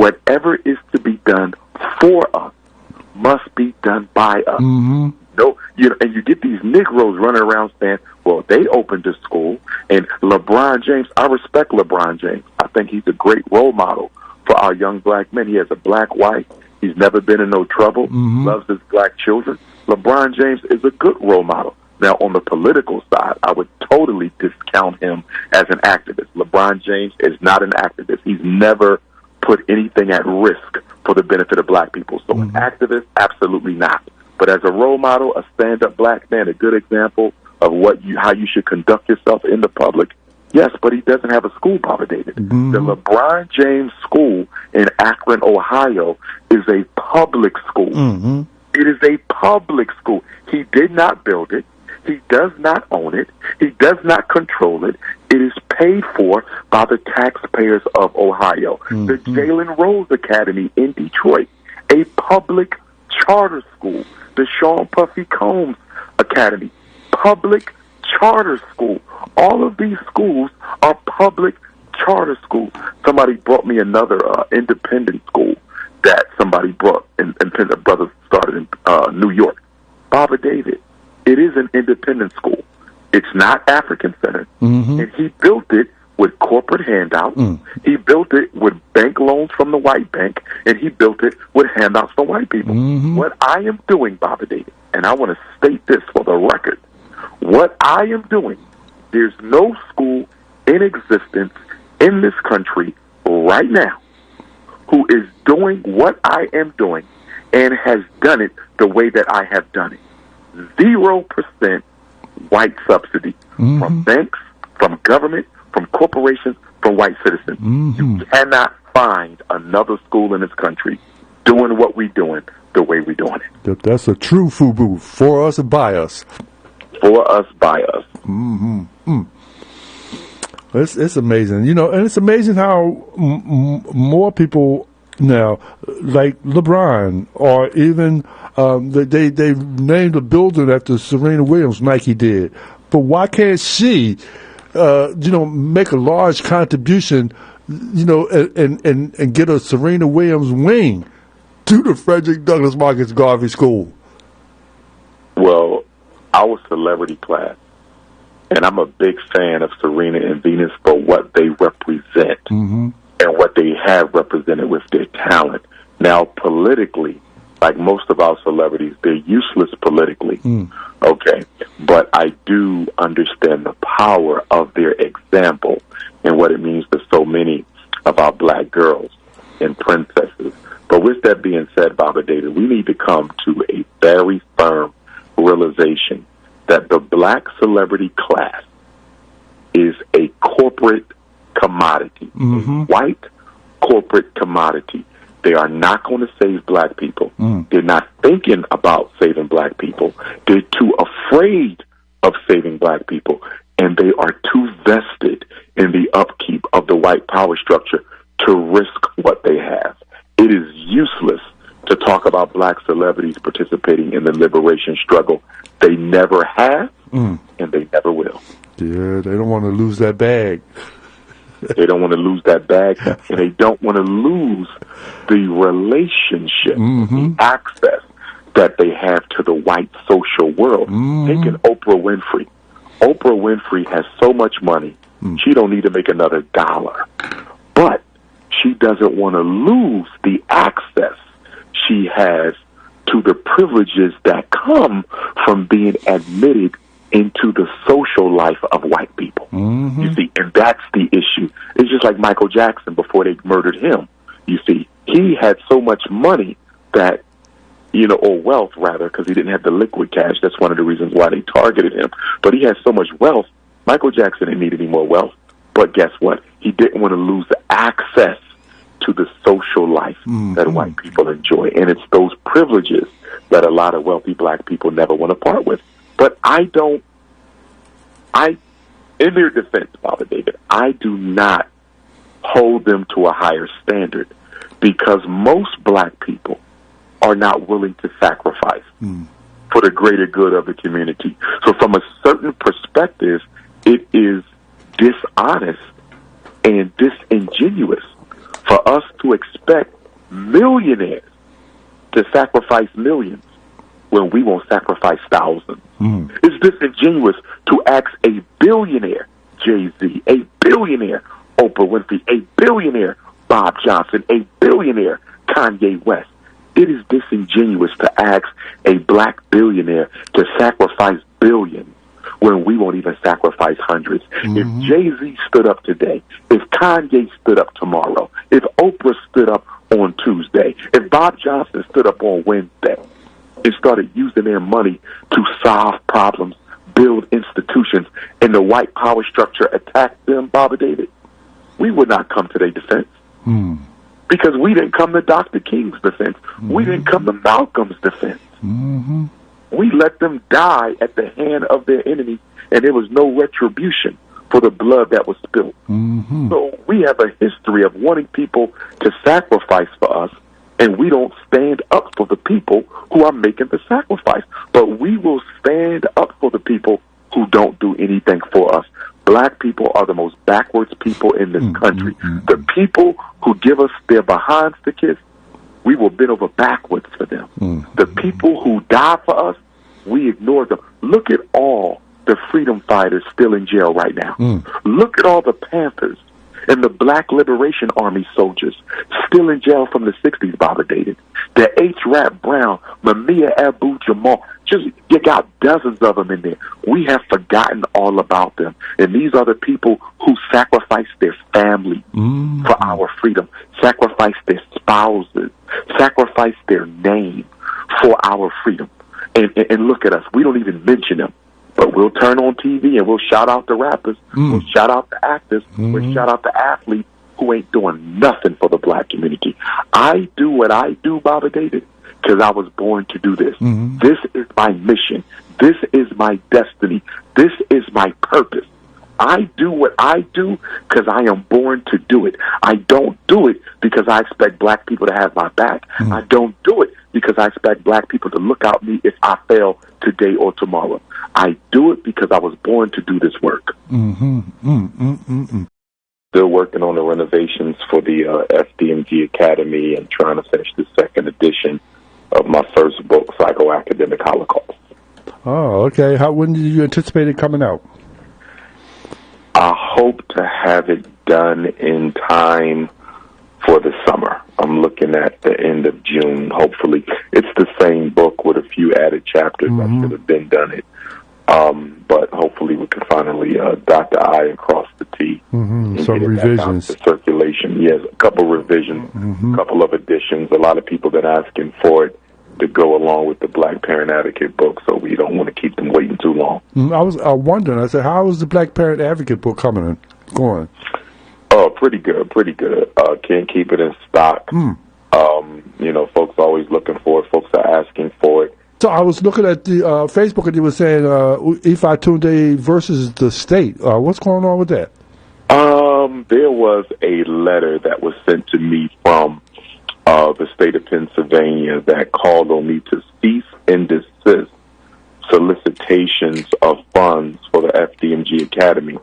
Whatever is to be done for us must be done by us. Mm-hmm. No, and you get these Negroes running around saying, well, they opened a school. And LeBron James, I respect LeBron James. I think he's a great role model for our young black men. He has a black wife. He's never been in no trouble, loves his black children. LeBron James is a good role model. Now, on the political side, I would totally discount him as an activist. LeBron James is not an activist. He's never put anything at risk for the benefit of black people. So an activist, absolutely not. But as a role model, a stand-up black man, a good example of how you should conduct yourself in the public, yes, but he doesn't have a school, Papa David. The LeBron James School in Akron, Ohio, is a public school. It is a public school. He did not build it. He does not own it. He does not control it. It is paid for by the taxpayers of Ohio. The Jalen Rose Academy in Detroit, a public charter school. The Sean Puffy Combs Academy, public charter school. All of these schools are public charter schools. Somebody brought me another independent school that somebody brought, and a brother started in New York. Baba David, it is an independent school. It's not African-centered. And he built it with corporate handouts. He built it with bank loans from the white bank, and he built it with handouts from white people. What I am doing, Baba David, and I want to state this for the record, what I am doing, there's no school in existence in this country right now who is doing what I am doing and has done it the way that I have done it. 0% white subsidy from banks, from government, from corporations, from white citizens. You cannot find another school in this country doing what we're doing the way we're doing it. That's a true FUBU. For us and by us. For us, by us. It's amazing. And it's amazing how more people now, like LeBron, or even they named a building after Serena Williams, Nike did. But why can't she make a large contribution, and get a Serena Williams wing to the Frederick Douglass Marcus Garvey School? Well, our celebrity class, and I'm a big fan of Serena and Venus for what they represent and what they have represented with their talent. Now, politically, like most of our celebrities, they're useless politically. Okay. But I do understand the power of their example and what it means to so many of our black girls and princesses. But with that being said, Baba David, we need to come to a very firm realization that the black celebrity class is a corporate commodity, a white corporate commodity. They are not going to save black people. They're not thinking about saving black people. They're too afraid of saving black people, and they are too vested in the upkeep of the white power structure to risk what they have. It is useless to talk about black celebrities participating in the liberation struggle. They never have, and they never will. Yeah, they don't want to lose that bag. They don't want to lose that bag, and they don't want to lose the relationship, the access that they have to the white social world. Take an Oprah Winfrey. Oprah Winfrey has so much money, she don't need to make another dollar. But she doesn't want to lose the access she has to the privileges that come from being admitted into the social life of white people. You see, and that's the issue. It's just like Michael Jackson before they murdered him. You see, he had so much money that, or wealth rather, because he didn't have the liquid cash. That's one of the reasons why they targeted him. But he had so much wealth. Michael Jackson didn't need any more wealth. But guess what? He didn't want to lose the access to the social life that white people enjoy. And it's those privileges that a lot of wealthy black people never want to part with. But in their defense, Father David, I do not hold them to a higher standard because most black people are not willing to sacrifice for the greater good of the community. So from a certain perspective, it is dishonest and disingenuous for us to expect expect millionaires to sacrifice millions when we won't sacrifice thousands. It's disingenuous to ask a billionaire, Jay-Z, a billionaire, Oprah Winfrey, a billionaire, Bob Johnson, a billionaire, Kanye West. It is disingenuous to ask a black billionaire to sacrifice billions when we won't even sacrifice hundreds. If Jay-Z stood up today, if Kanye stood up tomorrow, if Oprah stood up on Tuesday, if Bob Johnson stood up on Wednesday and started using their money to solve problems, build institutions, and the white power structure attacked them, Baba David, we would not come to their defense. Because we didn't come to Dr. King's defense. We didn't come to Malcolm's defense. We let them die at the hand of their enemies, and there was no retribution for the blood that was spilled. So we have a history of wanting people to sacrifice for us, and we don't stand up for the people who are making the sacrifice. But we will stand up for the people who don't do anything for us. Black people are the most backwards people in this country. The people who give us their behinds to kiss, we will bend over backwards for them. The people who die for us, we ignore them. Look at all the freedom fighters still in jail right now. Look at all the Panthers and the Black Liberation Army soldiers still in jail from the 60s, Baba David. The H. Rap Brown, Mamiya Abu-Jamal, you got dozens of them in there. We have forgotten all about them. And these are the people who sacrificed their family for our freedom, sacrificed their spouses, sacrificed their name for our freedom. And look at us. We don't even mention them. But we'll turn on TV and we'll shout out the rappers, we'll shout out the actors, we'll shout out the athletes who ain't doing nothing for the black community. I do what I do, Baba David, because I was born to do this. This is my mission. This is my destiny. This is my purpose. I do what I do because I am born to do it. I don't do it because I expect black people to have my back. I don't do it because I expect black people to look out me if I fail today or tomorrow. I do it because I was born to do this work. Still working on the renovations for the FDMG Academy and trying to finish the second edition of my first book, Psychoacademic Holocaust. Oh, okay. When do you anticipate it coming out? I hope to have it done in time for the summer. I'm looking at the end of June, hopefully. It's the same book with a few added chapters. I should have been done it. But hopefully we can finally dot the I and cross the T. Some revisions. Circulation, yes, a couple revisions, a couple of additions. A lot of people been asking for it to go along with the Black Parent Advocate book, so we don't want to keep them waiting too long. I was wondering, I said, how is the Black Parent Advocate book going? Oh, pretty good. Can't keep it in stock. Folks are always looking for it. Folks are asking for it. So I was looking at the Facebook, and they were saying Ifa Tunde versus the state. What's going on with that? There was a letter that was sent to me from the state of Pennsylvania that called on me to cease and desist solicitations of funds for the FDMG Academy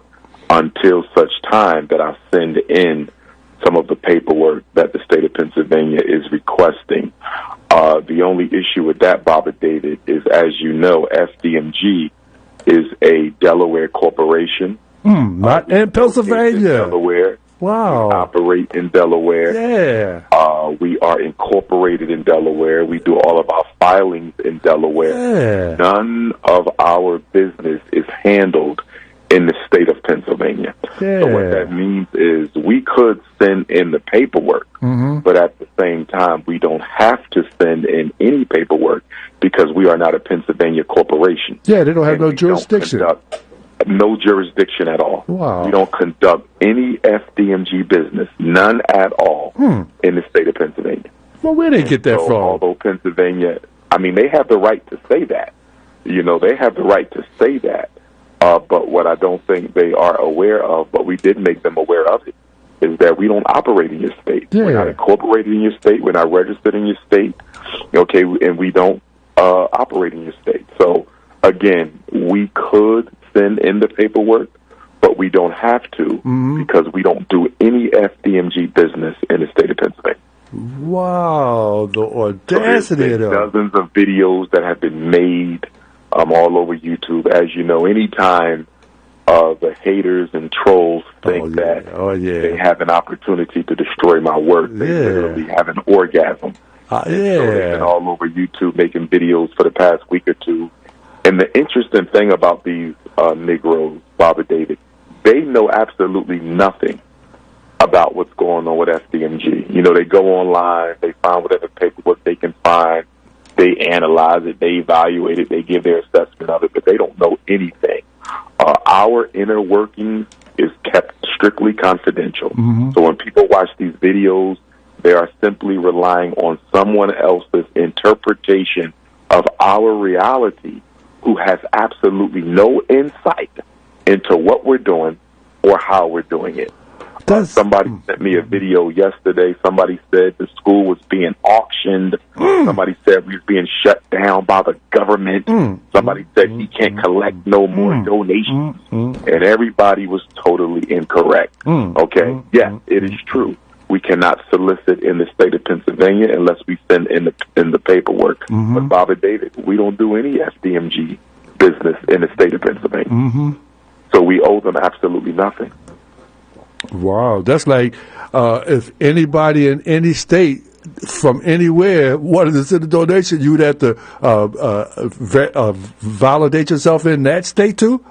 until such time that I send in some of the paperwork that the state of Pennsylvania is requesting. The only issue with that, Baba David, is, as you know, FDMG is a Delaware corporation. Not in Pennsylvania. In Delaware. Wow. We operate in Delaware. Yeah. We are incorporated in Delaware. We do all of our filings in Delaware. Yeah. None of our business is handled in the state of Pennsylvania. Yeah. So what that means is we could send in the paperwork, but at the same time, we don't have to send in any paperwork because we are not a Pennsylvania corporation. Yeah, they don't have no jurisdiction. No jurisdiction at all. Wow. We don't conduct any FDMG business, none at all, in the state of Pennsylvania. Well, where they get that from? Although Pennsylvania, they have the right to say that. They have the right to say that. But what I don't think they are aware of, but we did make them aware of it, is that we don't operate in your state. Yeah. We're not incorporated in your state. We're not registered in your state. Okay, and we don't operate in your state. So, again, we could send in the paperwork, but we don't have to because we don't do any FDMG business in the state of Pennsylvania. Wow, the audacity of there's them. dozens of videos that have been made all over YouTube. As you know, anytime the haters and trolls think that they have an opportunity to destroy my work, they literally have an orgasm. So they've been all over YouTube making videos for the past week or two. And the interesting thing about these Negroes, Baba David, they know absolutely nothing about what's going on with FDMG. You know, they go online, they find whatever paperwork they can find, they analyze it, they evaluate it, they give their assessment of it, but they don't know anything. Our inner workings is kept strictly confidential. So when people watch these videos, they are simply relying on someone else's interpretation of our reality who has absolutely no insight into what we're doing or how we're doing it. Somebody sent me a video yesterday. Somebody said the school was being auctioned. Somebody said we was being shut down by the government. Somebody said he can't collect no more donations. And everybody was totally incorrect. Okay? Yes, it is true. We cannot solicit in the state of Pennsylvania unless we send in the paperwork. But Baba David, we don't do any FDMG business in the state of Pennsylvania. So we owe them absolutely nothing. Wow, that's like if anybody in any state from anywhere wanted to send a donation, you'd have to validate yourself in that state too?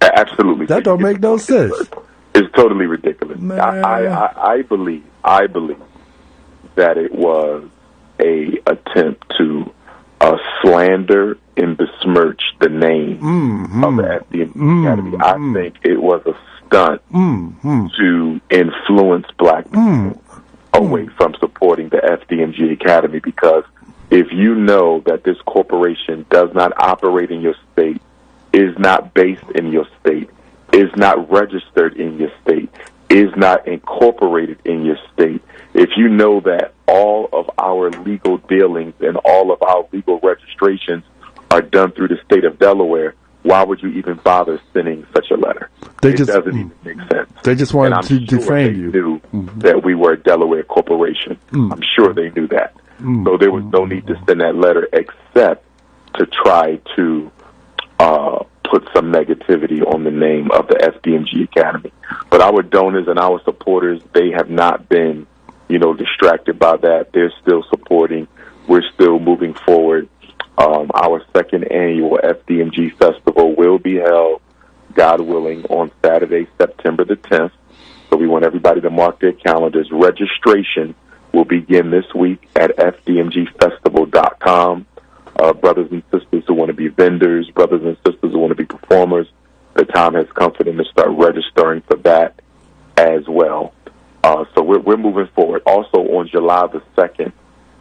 Absolutely. That don't make no sense. It's totally ridiculous. Man. I believe that it was a attempt to slander and besmirch the name of the FDMG Academy. I think it was a stunt to influence black people away from supporting the FDMG Academy, because if you know that this corporation does not operate in your state, is not based in your state, is not registered in your state, is not incorporated in your state, if you know that all of our legal dealings and all of our legal registrations are done through the state of Delaware, why would you even bother sending such a letter? It doesn't even make sense. They just wanted to defame you. They knew that we were a Delaware corporation. I'm sure they knew that. So there was no need to send that letter except to try to put some negativity on the name of the FDMG Academy. But our donors and our supporters, they have not been, distracted by that. They're still supporting. We're still moving forward. Our second annual FDMG Festival will be held, God willing, on Saturday, September the 10th. So we want everybody to mark their calendars. Registration will begin this week at FDMGfestival.com. Brothers and sisters who want to be vendors, brothers and sisters who want to be performers, the time has come for them to start registering for that as well. So we're moving forward. Also, on July the 2nd,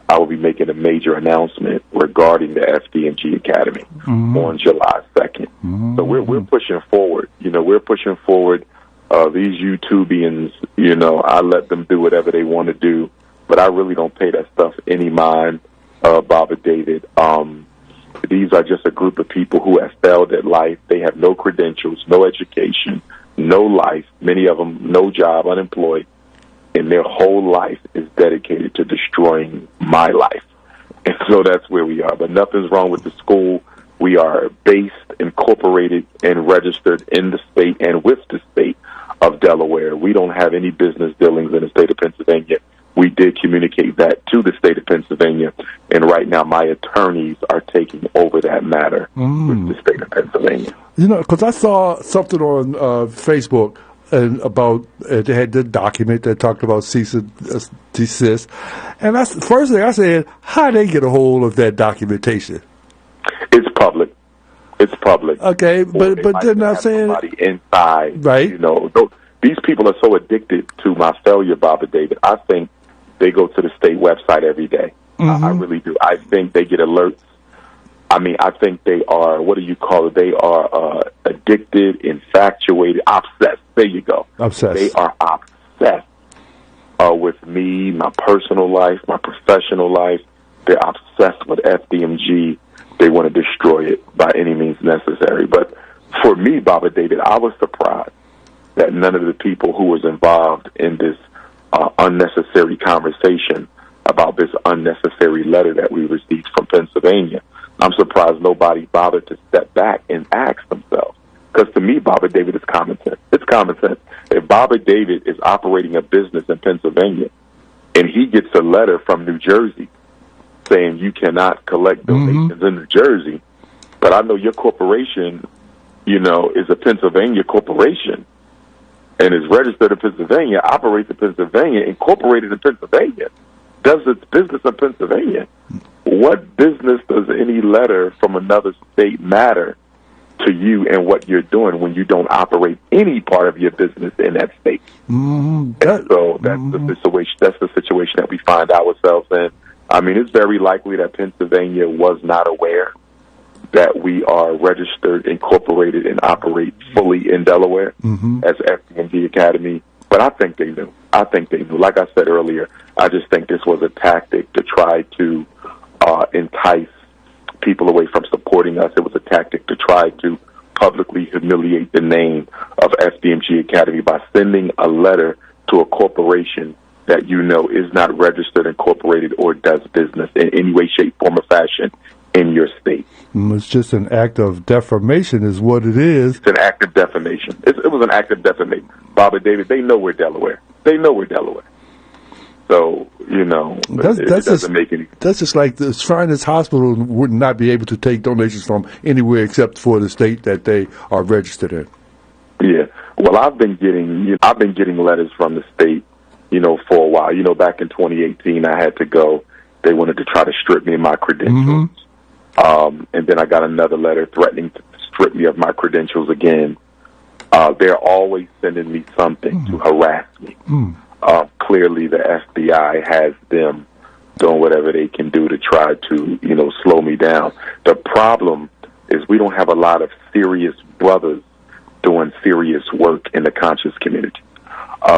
I will be making a major announcement regarding the FDMG Academy on July 2nd. So we're pushing forward. We're pushing forward. These YouTubians, I let them do whatever they want to do, but I really don't pay that stuff any mind, Baba David. These are just a group of people who have failed at life. They have no credentials, no education, no life. Many of them, no job, unemployed. And their whole life is dedicated to destroying my life. And so that's where we are. But nothing's wrong with the school. We are based, incorporated, and registered in the state and with the state of Delaware. We don't have any business dealings in the state of Pennsylvania. We did communicate that to the state of Pennsylvania, and right now my attorneys are taking over that matter with the state of Pennsylvania. Because I saw something on Facebook and about they had the document that talked about cease and desist, and that's the first thing I said, how they get a hold of that documentation? It's public. Okay, but they're not saying somebody inside, right? These people are so addicted to my failure, Baba David. I think they go to the state website every day. I really do. I think they get alerts. I think they are, what do you call it? They are addicted, infatuated, obsessed. There you go. Obsessed. They are obsessed with me, my personal life, my professional life. They're obsessed with FDMG. They want to destroy it by any means necessary. But for me, Baba David, I was surprised that none of the people who was involved in this unnecessary conversation about this unnecessary letter that we received from Pennsylvania. I'm surprised nobody bothered to step back and ask themselves. Because to me, Bobby David is common sense. It's common sense. If Bobby David is operating a business in Pennsylvania and he gets a letter from New Jersey saying you cannot collect donations in New Jersey, but I know your corporation, is a Pennsylvania corporation and is registered in Pennsylvania, operates in Pennsylvania, incorporated in Pennsylvania, does its business in Pennsylvania. What business does any letter from another state matter to you and what you're doing when you don't operate any part of your business in that state? So that's the situation. That's the situation that we find ourselves in. I mean, it's very likely that Pennsylvania was not aware that we are registered, incorporated, and operate fully in Delaware as FDMG Academy. But I think they knew. Like I said earlier, I just think this was a tactic to try to entice people away from supporting us. It was a tactic to try to publicly humiliate the name of FDMG Academy by sending a letter to a corporation that is not registered, incorporated, or does business in any way, shape, form, or fashion in your state. It's just an act of defamation is what it is. It's an act of defamation. It was an act of defamation. Bobby David, they know we're Delaware. So, it doesn't make any sense. That's just like the Shriners Hospital would not be able to take donations from anywhere except for the state that they are registered in. Yeah. Well, I've been getting letters from the state, for a while. Back in 2018, I had to go. They wanted to try to strip me of my credentials. And then I got another letter threatening to strip me of my credentials again. They're always sending me something to harass me. Clearly, the FBI has them doing whatever they can do to try to, slow me down. The problem is we don't have a lot of serious brothers doing serious work in the conscious community.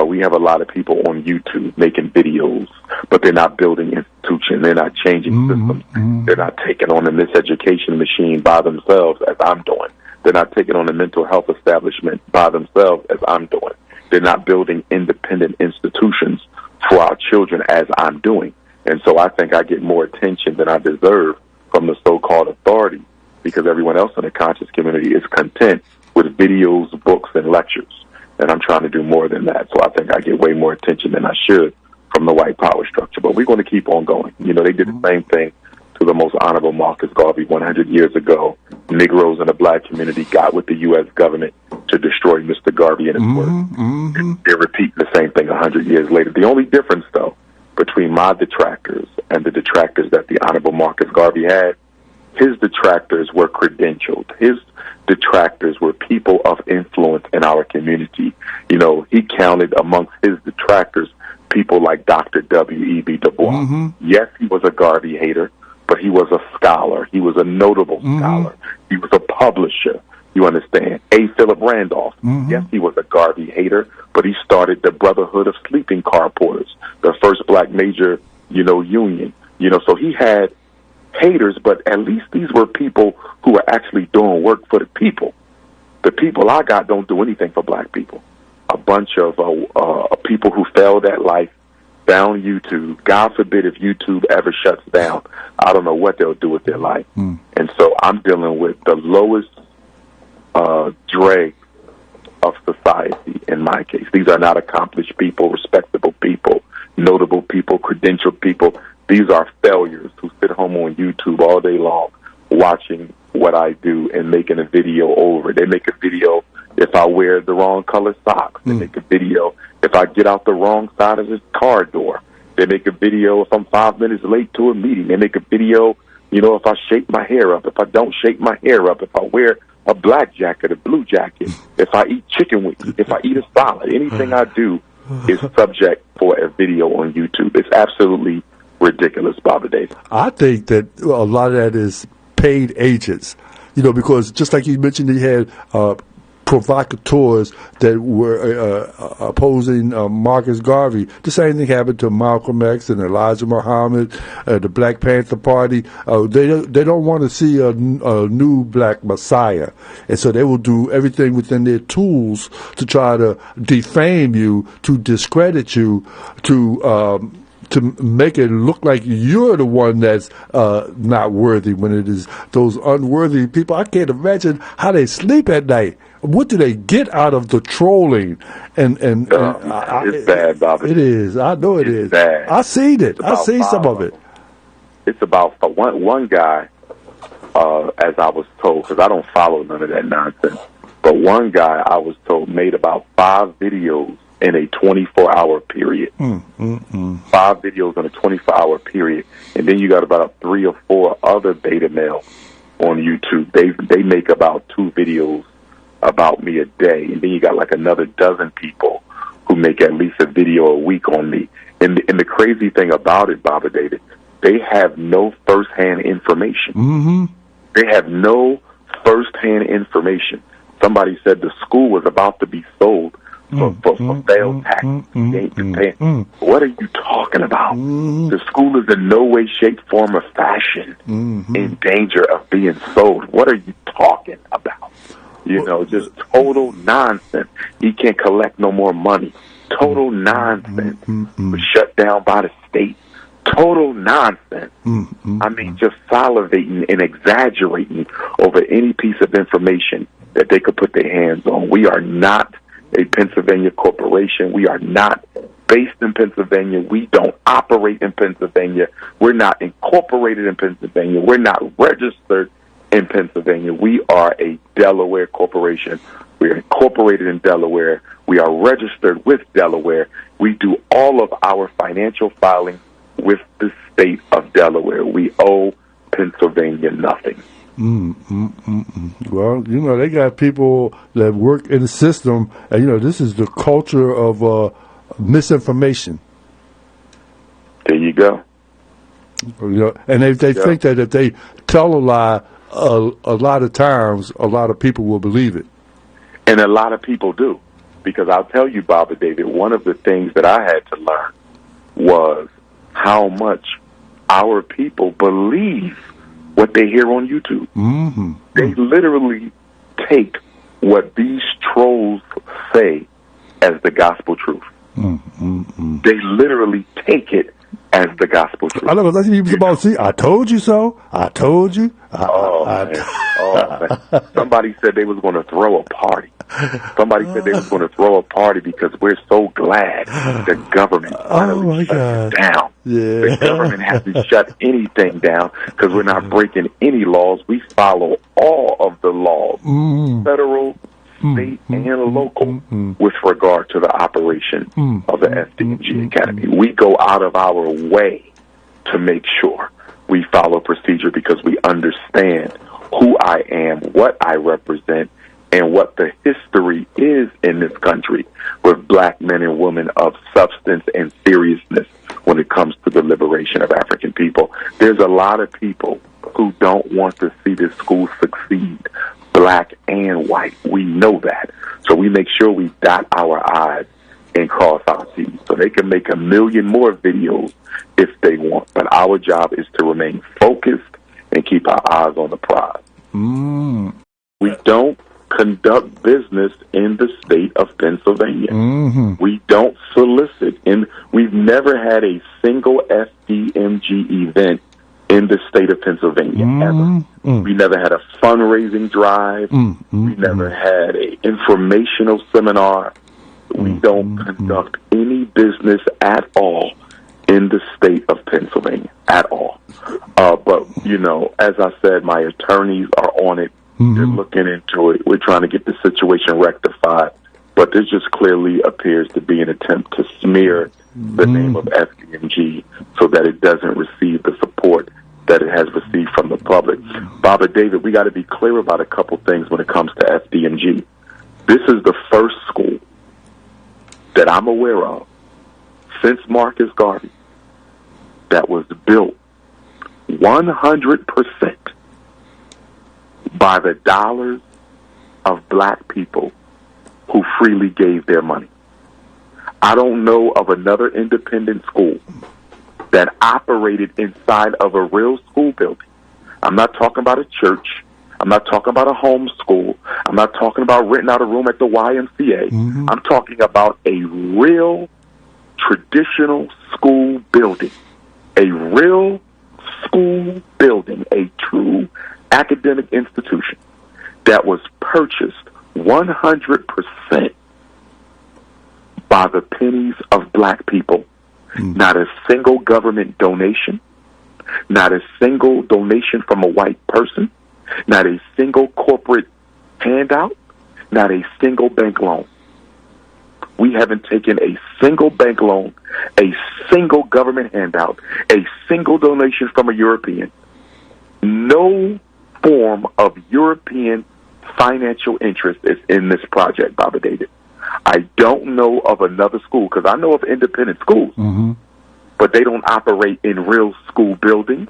We have a lot of people on YouTube making videos, but they're not building institutions. They're not changing systems. They're not taking on the miseducation machine by themselves, as I'm doing. They're not taking on the mental health establishment by themselves, as I'm doing. They're not building independent institutions for our children, as I'm doing. And so I think I get more attention than I deserve from the so-called authority, because everyone else in the conscious community is content with videos, books, and lectures. And I'm trying to do more than that. So I think I get way more attention than I should from the white power structure. But we're going to keep on going. They did the same thing to the most honorable Marcus Garvey 100 years ago. Negroes in the black community got with the U.S. government to destroy Mr. Garvey and his work. And they're repeating the same thing 100 years later. The only difference, though, between my detractors and the detractors that the honorable Marcus Garvey had, his detractors were credentialed. His detractors were people of influence in our community. He counted amongst his detractors people like Dr. W.E.B. Du Bois. Yes, he was a Garvey hater, but he was a scholar. He was a notable scholar. He was a publisher. You understand? A. Philip Randolph. Yes, he was a Garvey hater, but he started the Brotherhood of Sleeping Car Porters, the first black major, union. So he had haters, but at least these were people who were actually doing work for the people. The people I got don't do anything for black people. A bunch of people who failed at life down YouTube. God forbid if YouTube ever shuts down, I don't know what they'll do with their life. And so I'm dealing with the lowest dregs of society in my case. These are not accomplished people, respectable people, notable people, credentialed people. These are failures who sit home on YouTube all day long watching what I do and making a video over. They make a video if I wear the wrong color socks. They make a video if I get out the wrong side of the car door. They make a video if I'm 5 minutes late to a meeting. They make a video, if I shake my hair up, if I don't shake my hair up, if I wear a black jacket, a blue jacket, if I eat chicken wings, if I eat a salad. Anything I do is subject for a video on YouTube. It's absolutely ridiculous, Bobby Davis. I think that a lot of that is paid agents, because just like you mentioned, you had provocateurs that were opposing Marcus Garvey. The same thing happened to Malcolm X and Elijah Muhammad, the Black Panther Party. They don't want to see a new black messiah, and so they will do everything within their tools to try to defame you, to discredit you, to make it look like you're the one that's not worthy, when it is those unworthy people. I can't imagine how they sleep at night. What do they get out of the trolling? It's bad, Bobby. It is. I know it is. Bad. I seen it. I seen some of it. It's about one guy, as I was told, because I don't follow none of that nonsense, but one guy I was told made about 5 videos in a 24-hour period. 5 videos in a 24-hour period. And then you got about 3 or 4 other beta males on YouTube. They make about 2 videos about me a day. And then you got like another dozen people who make at least a video a week on me. And the crazy thing about it, Baba David, they have no first-hand information. They have no first-hand information. Somebody said the school was about to be sold for failed tax. What are you talking about? The school is in no way, shape, form, or fashion in danger of being sold. What are you talking about? You know, just total nonsense. He can't collect no more money. Total nonsense. Was shut down by the state. Total nonsense. I mean, just salivating and exaggerating over any piece of information that they could put their hands on. We are not a Pennsylvania corporation. We are not based in Pennsylvania. We don't operate in Pennsylvania. We're not incorporated in Pennsylvania. We're not registered in Pennsylvania. We are a Delaware corporation. We are incorporated in Delaware. We are registered with Delaware. We do all of our financial filing with the state of Delaware. We owe Pennsylvania nothing. Well, you know, they got people that work in the system, and, you know, this is the culture of misinformation. There you go. You know, and they think that if they tell a lie, a lot of times, a lot of people will believe it. And a lot of people do. Because I'll tell you, Baba David, one of the things that I had to learn was how much our people believe what they hear on YouTube. They literally take what these trolls say as the gospel truth. They literally take it as the gospel truth. I know, that's what he was about to see. I told you so. I told you. Man. Somebody said they was going to throw a party. Somebody said they was going to throw a party because we're so glad the government finally shut it down. The government hasn't shut anything down because we're not breaking any laws. We follow all of the laws, federal, state, and local, with regard to the operation of the FDMG Academy. We go out of our way to make sure we follow procedure because we understand who I am, what I represent, and what the history is in this country with black men and women of substance and seriousness when it comes to the liberation of African people. There's a lot of people who don't want to see this school succeed, black and white. We know that. So we make sure we dot our I's and cross our T's so they can make 1 million more videos if they want. But our job is to remain focused and keep our eyes on the prize. We don't conduct business in the state of Pennsylvania. We don't solicit, and we've never had a single FDMG event in the state of Pennsylvania ever. We never had a fundraising drive. We never had an informational seminar. We don't conduct any business at all in the state of Pennsylvania at all. But, you know, as I said, my attorneys are on it. They're looking into it. We're trying to get the situation rectified. But there just clearly appears to be an attempt to smear the name of FDMG so that it doesn't receive the support that it has received from the public. Baba David, we got to be clear about a couple things when it comes to FDMG. This is the first school that I'm aware of since Marcus Garvey that was built 100% by the dollars of black people who freely gave their money. I don't know of another independent school that operated inside of a real school building. I'm not talking about a church. I'm not talking about a home school. I'm not talking about renting out a room at the YMCA. Mm-hmm. I'm talking about a real traditional school building. A real school building, a true academic institution that was purchased 100% by the pennies of black people. Not a single government donation, not a single donation from a white person, not a single corporate handout, not a single bank loan. We haven't taken a single bank loan, a single government handout, a single donation from a European. No form of European financial interest is in this project, Baba David. I don't know of another school, because I know of independent schools, but they don't operate in real school buildings.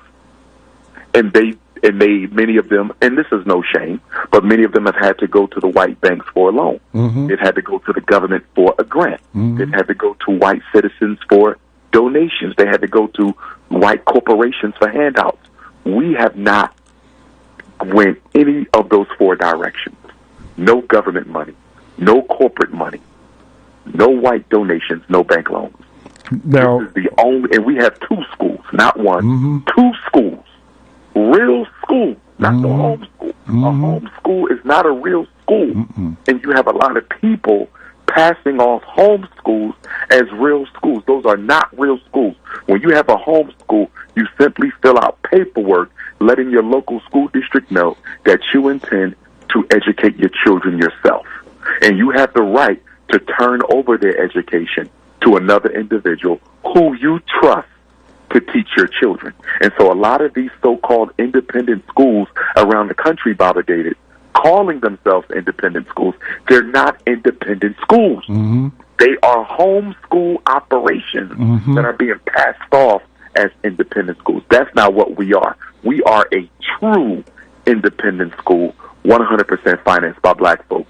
And many of them, and this is no shame, but many of them have had to go to the white banks for a loan. They've had to go to the government for a grant. They've had to go to white citizens for donations. They had to go to white corporations for handouts. We have not went any of those four directions. No government money, no corporate money, no white donations, no bank loans. Now, this is the only, and we have two schools, not one, two schools. Real school, not the home school. A home school is not a real school. And you have a lot of people passing off home schools as real schools. Those are not real schools. When you have a home school, you simply fill out paperwork letting your local school district know that you intend to educate your children yourself. And you have the right to turn over their education to another individual who you trust to teach your children. And so a lot of these so-called independent schools around the country, Baba David, calling themselves independent schools, they're not independent schools. They are home school operations that are being passed off as independent schools. That's not what we are. We are a true independent school, 100% financed by black folks.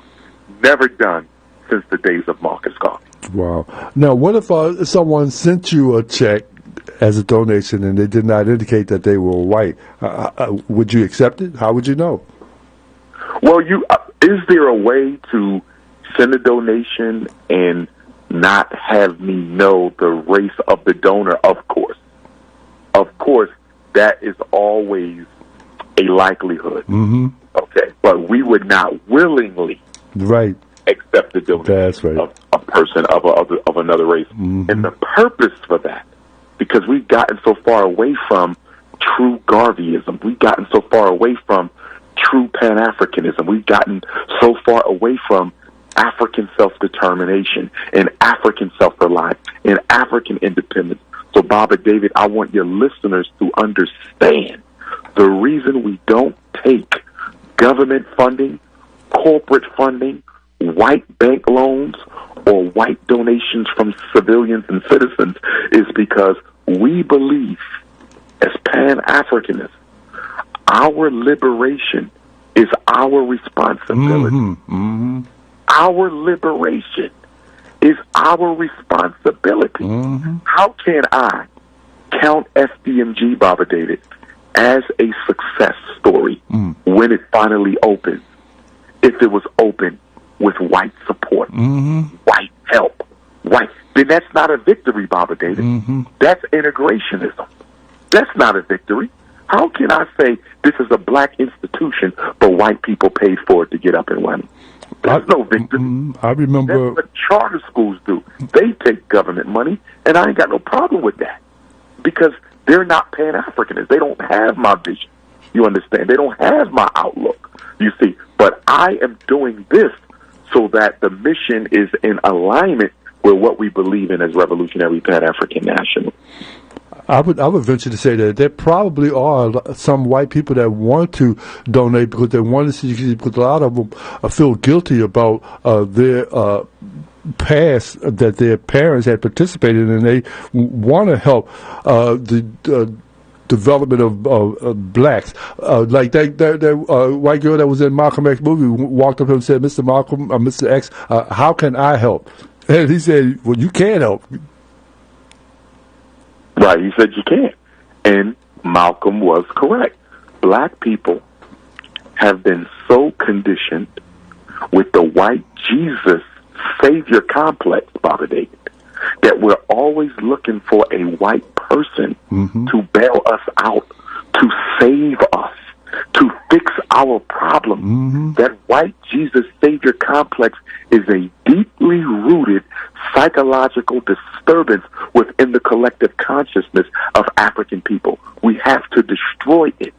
Never done since the days of Marcus Garvey. Wow. Now, what if someone sent you a check as a donation and they did not indicate that they were white? Would you accept it? How would you know? Well, is there a way to send a donation and not have me know the race of the donor? Of course. Of course, that is always a likelihood. Okay, but we would not willingly accept the donation of a person of another race. And the purpose for that, because we've gotten so far away from true Garveyism, we've gotten so far away from true Pan-Africanism, we've gotten so far away from African self-determination and African self-reliance and African independence. So, Baba David, I want your listeners to understand the reason we don't take government funding, corporate funding, white bank loans, or white donations from civilians and citizens is because we believe, as Pan-Africanists, our liberation is our responsibility. Our liberation is our responsibility. How can I count FDMG, Baba David, as a success story when it finally opens, if it was open with white support, white help, then that's not a victory, Baba David. That's integrationism. That's not a victory. How can I say this is a black institution, but white people paid for it to get up and running? That's no victory. I remember. That's what charter schools do. They take government money, and I ain't got no problem with that because they're not Pan-Africanists. They don't have my vision. You understand? They don't have my outlook. You see, but I am doing this so that the mission is in alignment with what we believe in as revolutionary Pan-African nationalists. I would venture to say that there probably are some white people that want to donate because they want to see, because a lot of them feel guilty about their past that their parents had participated in, and they want to help the development of blacks. Like that white girl that was in Malcolm X movie walked up to him and said, "Mr. Malcolm, Mr. X, how can I help?" And he said, "Well, you can't help." Right, he said you can't. And Malcolm was correct. Black people have been so conditioned with the white Jesus savior complex, Bobby David, that we're always looking for a white person to bail us out, to save us, to fix our problem. That white Jesus savior complex is a deeply rooted psychological disturbance within the collective consciousness of African people. We have to destroy it.